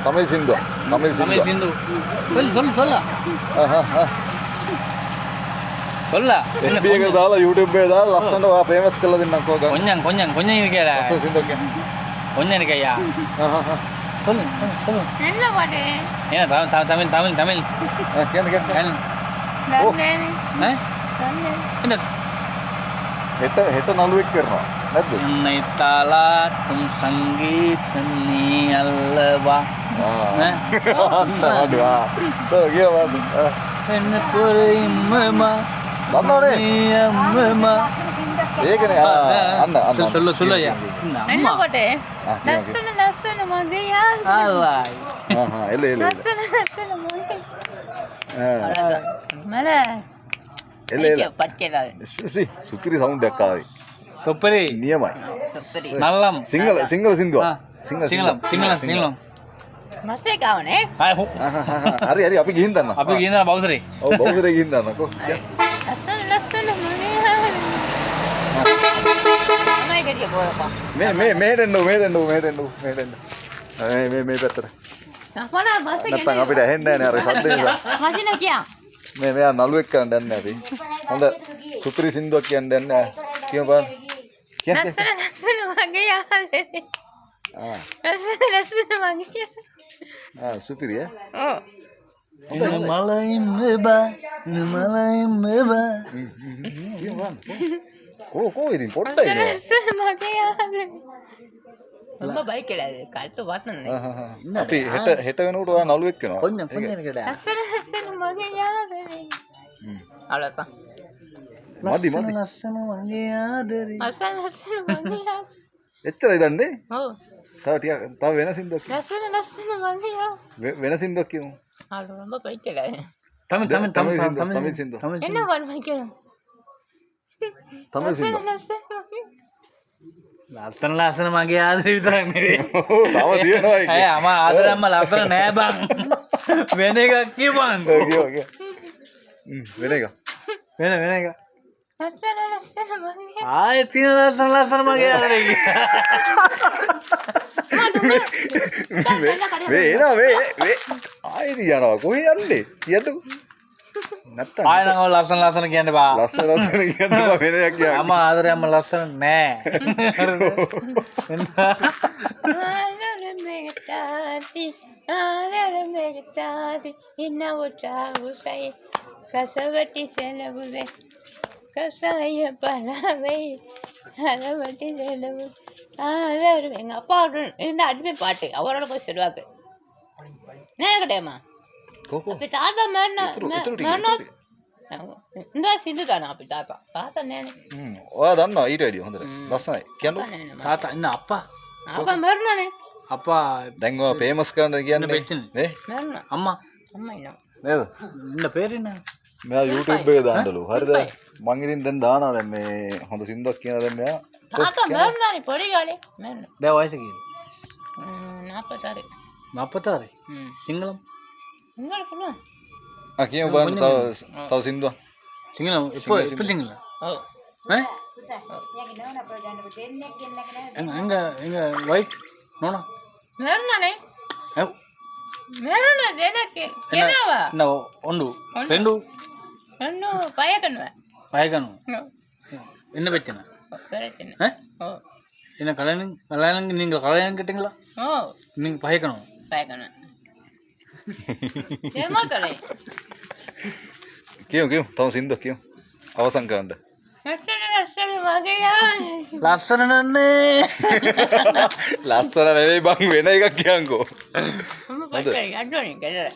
தமிழ் சிந்து தமிழ் தமிழ் சிந்து சிந்து சொல்லு சொல்லு சொல்லு சொல்ல FB එක දාලා YouTube එකේ දාලා ලස්සනට ඔයා famous කරලා දෙන්නම්කෝ ගන්න. கொஞ்சம் இருக்கேடா. සින්දු ඔක්කේ. கொஞ்சம் இருக்கையா. சொல்லு. என்ன பாட்டு? ஏன் தமிழ். කියන්න. என்ன? හෙට නළුවෙක් කරනවා. නැද්ද? என்னை தாளாட்டும் சங்கீதம் நீ அல்லவா. අඩුවා. කියවන්න. என்ன புரியுமா? දන්නවනේ. ඒකනේ අන්න சொல்லு ஐயா. என்ன பாட்டு? லස්සන මගියා. ஆலாய். එල ලස්සන මගියා. මල එල පට්කේලා. සුපිරි සවුන්ඩ් එකක් ආවේ. සුපිරි. නියමයි. නල්ලම්. සිංහල සින්දුව. සිංහලම්. මස්සේ ගාවනේ. හරි අපි ගිහින් දන්නවා. අපි ගිහින් දන්නවා බවුසරේ. ඔව් බවුසරේ ගිහින් දන්නකෝ. ලස්සන මගියා. අමයි ගිය බෝලපා. මේ දෙන්නු. මේ පැත්තට. අපනා බස් එකේ. නැත්නම් අපිට ඇහෙන්නේ නැහැ නේ අර සද්ද නිසා. මසින කියා. මෙයා නළුවෙක් කරන්න යන්නේ අපි. හොඳ සුපිරි සින්දුවක් කියන්න යන්නේ. කියමු බලන්න. ලස්සන මගියා. ලස්සන මගියා. සුපිරි ඈ. ඔව්. මලයින් මෙබා. කියමු බලන්න. කෝ ඉතින් පොඩ්ඩයි නේ. ලස්සන මගියා. උඹ බයික් එකද කල්ත වටන්නේ. අපි හෙට වෙනකොට ඔයා නළුවෙක් වෙනවා. கொஞ்சம் இருக்கடா. ලස්සන මගියා. අලපා. මදි. ලස්සන මගේ ආදරේ. ලස්සන මගියා. එච්චරයි දන්නේ. ඔව්. තව වෙන සින්දුවක් ලස්සන මගියා. වෙන සින්දුවක් කියමු. උඹ බයික් එකද? தமிழ் தமிழ் සින්දුව. என்ன பாட்டு வைக்கணும்? தமிழ் සින්දුව. ලස්සන මගේ ආදරේ විතරක් නෙවෙයි. තව තියෙනවා ඒක. අය අම ආදරම්ම ලස්සන නෑ බං. වෙන එකක් කියපන්. වෙන එක. වෙන එක. ලස්සන මගියා. ආයෙත් තියෙන ලස්සන මගේ ආදරේ කිය. වේ ආයෙත් යනවා කොහේ යන්නේ කියන්නකෝ නැත්තම් ආයෙ නම් ලස්සන කියන්න බා. ලස්සන කියන්න බා වෙන එකක් කියන්න. අම ආදරයම ලස්සන නෑ. ආදරෙ ඉන්නවටාවුසයි කසවටි සෙලබුදේ කසය පරවෙයි හරවටි සෙලබු ආදරෙන් අපාට ඉන්න අඩිමේ පාටේ අවරණ කොස්සඩුවක නේකටේම කොකෝ අපි තාත්තා මරන නෑ සින්දු දාන අපි තාත්තා නෑනේ. ඔයා දන්නවා ඊට වැඩිය හොඳට ලස්සනයි කියන්නකෝ. තාත්තා ඉන්න අප්පා මරනනේ. අප්පා දැන් ඔයා ෆේමස් කරන්න කියන්නේ නේ මරන අම්මා ඉන්නවා. නේද? ඉන්න පේරින්න. මෙයා YouTube එකේ දාන්නලු. හරිද? මං ඉතින් දැන් දානවා දැන් මේ හොඳ සින්දුවක් කියන දැන් මෙයා. තාත්තා මරනනේ පොඩි කාලේ මරන. දැන් වයස කීයද? 40. 40. සිංහලම්. ඉංගල පුළුවන්. කියමු බලන්න තව සින්දුවක්. සිංහලම් ඉපෝ සිංහල. ඔව්. ඈ? එංග වයිෆ් නෝනා. මරනනේ. එව්. මරන දෙනකේ කෙනවා. නෝ ඔන්ඩු. රෙන්ඩු. අන්න පය කරනවා. පය කරනවා. ඔව්. என்ன பிரச்சனை? பிரச்சனை. ඔව්. என்ன கல்யாணம் நீங்க கல்யாணம் கேட்டீங்களா? ඔව්. நீங்க பயக்கணும். පය කරනවා. දෙමතලේ. කියමු තව සින්දුවක් කියමු. අවසන් කරන්න. ලස්සන මගියා. ලස්සන නන්නේ. ලස්සන නෙවෙයි බං වෙන එකක් කියන්කෝ. මම පස්සේ යන්නෝනේ ගෙදර.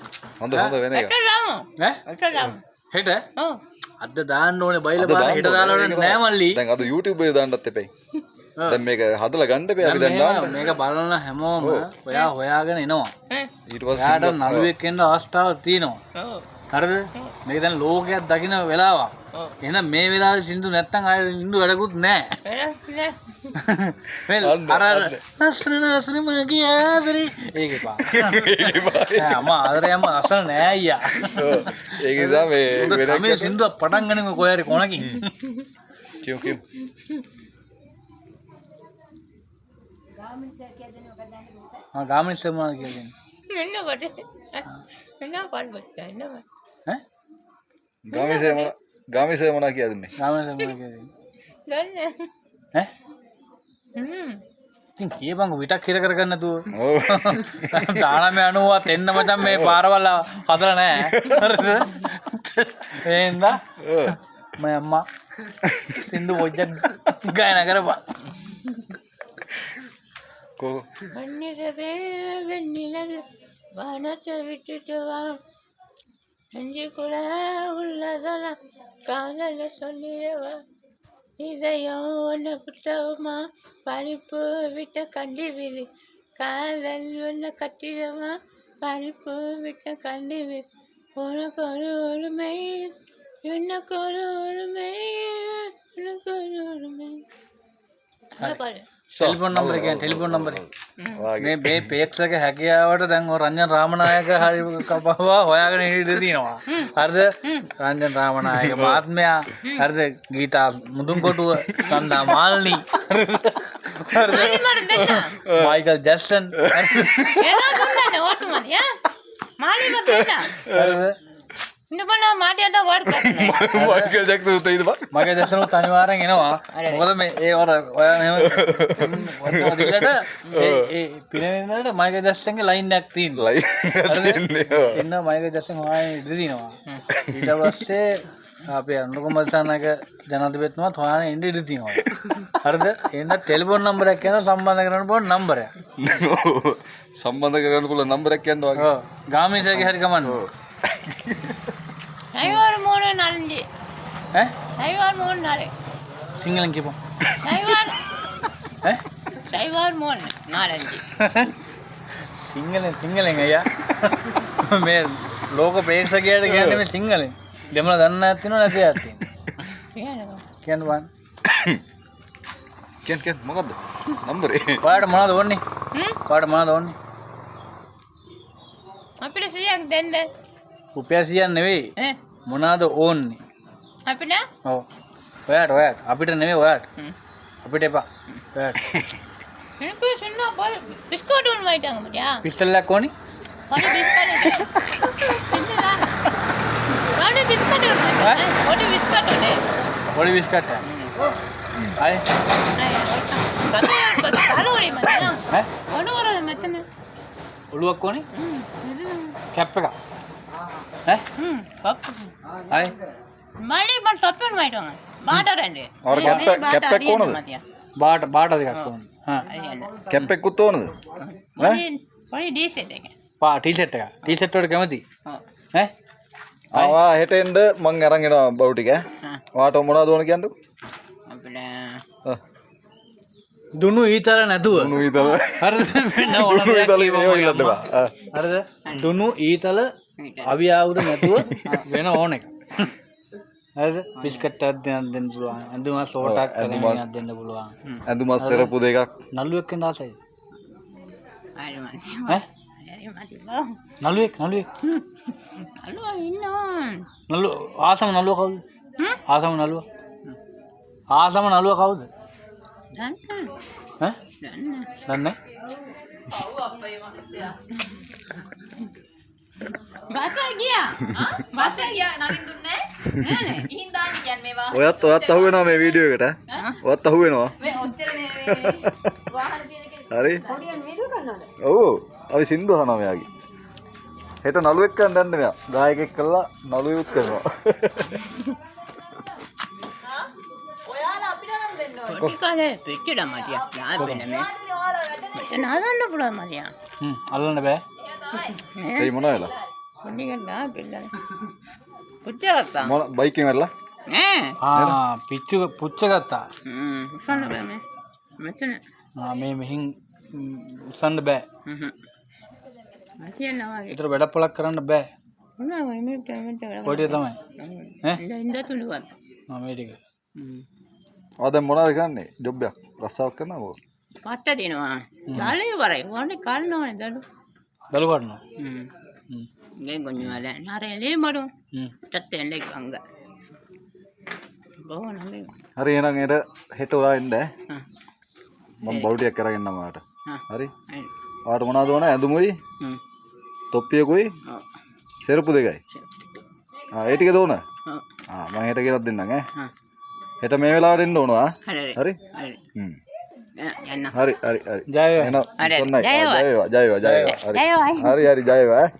හොඳ වෙන එකක්. අටලම. ඈ? අටලම. හෙට? ඔව්. අද දාන්න ඕනේ බයිලා බලන්න හෙට දාලා ඕනේ නෑ මල්ලි. දැන් අද YouTube එකේ දාන්නත් එපයි. දැන් මේක හදලා ගන්න එපේ අපි දැන් දාන්න. මේක බලන හැමෝම ඔයා හොයාගෙන එනවා. ඊට පස්සේ යාට නළුවෙක් වෙන්න අවස්ථාවක් තියෙනවා. ඔව්. හරිද? මේක දැන් ලෝකයක් දකින්න වෙලාවක්. ඔව්. එහෙනම් මේ වෙලාවේ සින්දු නැත්තම් ආයෙ සින්දු වැඩකුත් නෑ. මේ අර ලස්සන මගේ ආදරේ ඒකේ පා. අම්මා ආදරේ අම්මා අසල නෑ අයියා. ඔව්. ඒක නිසා මේ වෙන මේ සින්දුව පටන් ගන්නේ කොහේ හරි කොනකින්. කියමු. ගාමිණී සර් මොනවද කියන්නේ? එන්නකොට එන්න කොල්බත් එන්න ඈ ගාමිසේ මොනා කියදුන්නේ ගාමනේ මොනවා කියන්නේ දන්නේ ඈ ඉතින් කියපන් විතක් හිර කරගන්න නැතුව ඔව් 1990ත් එන්න මචං මේ පාරවල් හදලා නැහැ හරිද එහෙනම් මම අම්මා සින්දු පොජ්ජක් ගායනා කරපන් කෝ කන්නරේ වෙන්නිලද වනත විටටවා එන්ජි කුලා උල්ලදලා කාගල සොල්ලිරවා இதயோன புத்தகமா பறிப்பு விட்ட கண்டிவிலி காதல் ஒன்று கட்டிடமா பறிப்பு விட்ட கண்டிவிலி உனக்கு ஒரு உரிமை எனக்கு ஒரு உரிமை எனக்கு ஒரு உரிமை ටෙලිෆෝන් නම්බර කියන්නේ ටෙලිෆෝන් නම්බරේ මේ පේක්ස් එක හැකියාවට දැන් ඔය රංජන් රාමනායක හරි කපවා හොයාගෙන ඉඳී තියෙනවා හරිද රංජන් රාමනායක මහත්මයා හරිද ගීතා මුදුන්කොටුව සන්දා මාල්නී හරිද මයිකල් ජැක්සන් ஏதோ சொன்னானே ஓட்டு மாதிரியா மாலி மட்டும் හරිද இன்னும் பண்ணா மாட்டியாட்டா ஓட்டு கட்டணும் මයිකල් ජැක්සන් උතයිද බා මගේ දැසනුත් අනිවාර්යෙන් එනවා මොකද මේ ඒ ඔයා මෙහෙම වදිලට ඒ පිනෙන්නට මගේ දැස්සන්ගේ ලයින් එකක් තියෙනවා එන්න මගේ දැස්සන් හොයන්නේ ඉඳ දිනවා ඊට පස්සේ අපේ අනුකුමල්සන්නක ජනාධිපතිතුමාත් හොයන්නේ ඉඳ ඉඳ තියෙනවා හරිද එන්න ටෙලිෆෝන් නම්බරයක් කියන සම්බන්ධ කරන්න පුළුවන් නම්බරයක් සම්බන්ධ කරගන්න පුළුවන් නම්බරයක් කියන්න වගේ ඔව් ගාමිණීසගේ හරි කමන්නේ சைவார் மூணு நாலஞ்சு ඈ சைவார் மூணு நாலு සිංහලෙන් කියපන් சைவார் சைவார் மூணு நாலஞ்சு සිංහලෙන් අයියා මේ ලෝක ප්‍රේක්ෂකයාට කියන්නේ මේ සිංහලෙන් දෙමළ දන්නේ නැත් වෙනව නැති යාත් තියෙනවා කියන්න බෑ කියන්න මොකද්ද නම්බරේ ඔයාලට මොනවද ඕනේ ඔයාලට මොනවද ඕනේ අපිට 100ක් දෙන්න රුපියල් නෙවෙයි මොනවද ඕන්නේ අපිට ඔව් ඔයාලට අපිට නෙවෙයි ඔයාලට අපිට එපා ඔයාලට எனக்கு சொன்னா போல பிஸ்கட் ஒன்று வாங்கிட்டாங்க முடியா පිස්ටල් එකක් ඕනේ ஒரு பிஸ்கட் என்னதான் ஒரு பிஸ்கட் ஒரு பிஸ்கட் ஒன்று පොඩි බිස්කට් එකක් අය கலோரி மச்சான் ඈ ஒன்று மச்சான் ඔළුවක් ඕනේ කැප් එකක් ඈ கப் අය மல்லி பண் தொப்பன் வாங்கிட்டாங்க பாட்டா ரெண்டு और कैप पैक कौन है බාට දෙකක් ඕනේ හා कैप पैक कुत्तो ඕනද පොඩි ඩීසෙට් එක පා ටී-ෂර්ට් එක ටී-ෂර්ට් වලට කැමති ඈ ආවා හෙට එන්න මං අරන් එනවා බව් ටික ඔයාට මොනවද ඕන කියන්නකෝ අපිට දුනු ඊතල නැතුව දුනු ඊතල හරිද වෙන ඕන දුනු දෙයක් ඊතල කියපන් ඒව ඉල්ලන්න බා. හරිද දුනු ඊතල අවි ආයුධ නැතුව වෙන ඕන එක හරිද බිස්කට් එකක් දෙන්න පුළුවන් අඳුම සෝටක් කරගෙන දෙන්න පුළුවන් ඇඳුමක් සරපු දෙකක් නළුවෙක් වෙන ආසයි හරි මචං ඈ හරි මචං නළුවෙක් අලුවා ඉන්නවා නළුව ආසම නළුව කවුද ආසම නළුව කවුද දන්න ඈ දන්න දන්නේ බස ගියා නගින් දුන්නේ නෑ ඉහින් දාන්න කියන්නේ මේවා ඔයත් අහු වෙනවා මේ වීඩියෝ එකට ඔයත් අහු වෙනවා මේ ඔච්චර මේ වාහන තියෙන කෙනෙක් හරි පොඩියන් වීඩියෝ කරනවද ඔව් අපි සින්දු අහනවා මෙයාගේ හෙට නළුවෙක් කරන් දැන්න මෙයා ගායකෙක් කළා නළුවෙක් කරනවා ඔයාලා අපිට නම් දෙන්න ඕනේ කොටි කාලේ පිටිඩ මතියක් නාය වෙන්නේ මෙතන හදන්න පුළුවන් මතියා අල්ලන්න බෑ ඒ මොන වෙලා පොඩි ගන්නා පිල්ලනේ පුච්චගත්තා මොන බයිකින් වැරලා නෑ පුච්ච ගත්තා උස්සන්න බෑ මේ මෙතන මේ මෙහින් උස්සන්න බෑ මතියනවා වගේ ඒතර වැඩපොලක් කරන්න බෑ මොනවා මේ ටයිමෙන්ට කොටිය තමයි ඈ ඉඳ තුනුවත් මේ ටික ආ දැන් මොනවද කරන්නේ ජොබ් එකක් රස්සාවක් කරනවා පට්ට දෙනවා දාලේ වරයි වන්නේ කන්නවනේ දලු කරනවා මේ ගොන්නු වල නරේලේ මඩු තත්තෙන්ලේ ගංග බොහොම නංගි හරි එහෙනම් හෙට ඔයා එන්න මම බවුටියක් කරගෙන යනවා ඔයාට හරි ඔයාට මොනවද ඕන ඇඳුමුයි තොප්පියකුයි ඔව්. සෙරපු දෙකයි. ඒ ටික දෝන. ඔව්. මම හෙට ගෙනත් දෙන්නම් ඈ. ආ. හෙට මේ වෙලාවට එන්න ඕන හරි. හරි? හරි. හ්ම්. යන්න. හරි. ජය වේවා. එහෙනම් හරි. ඔන්නයි. ජය වේවා. ජය වේවා. ජය වේවා. හරි. ජය වේවා. හරි ජය වේවා.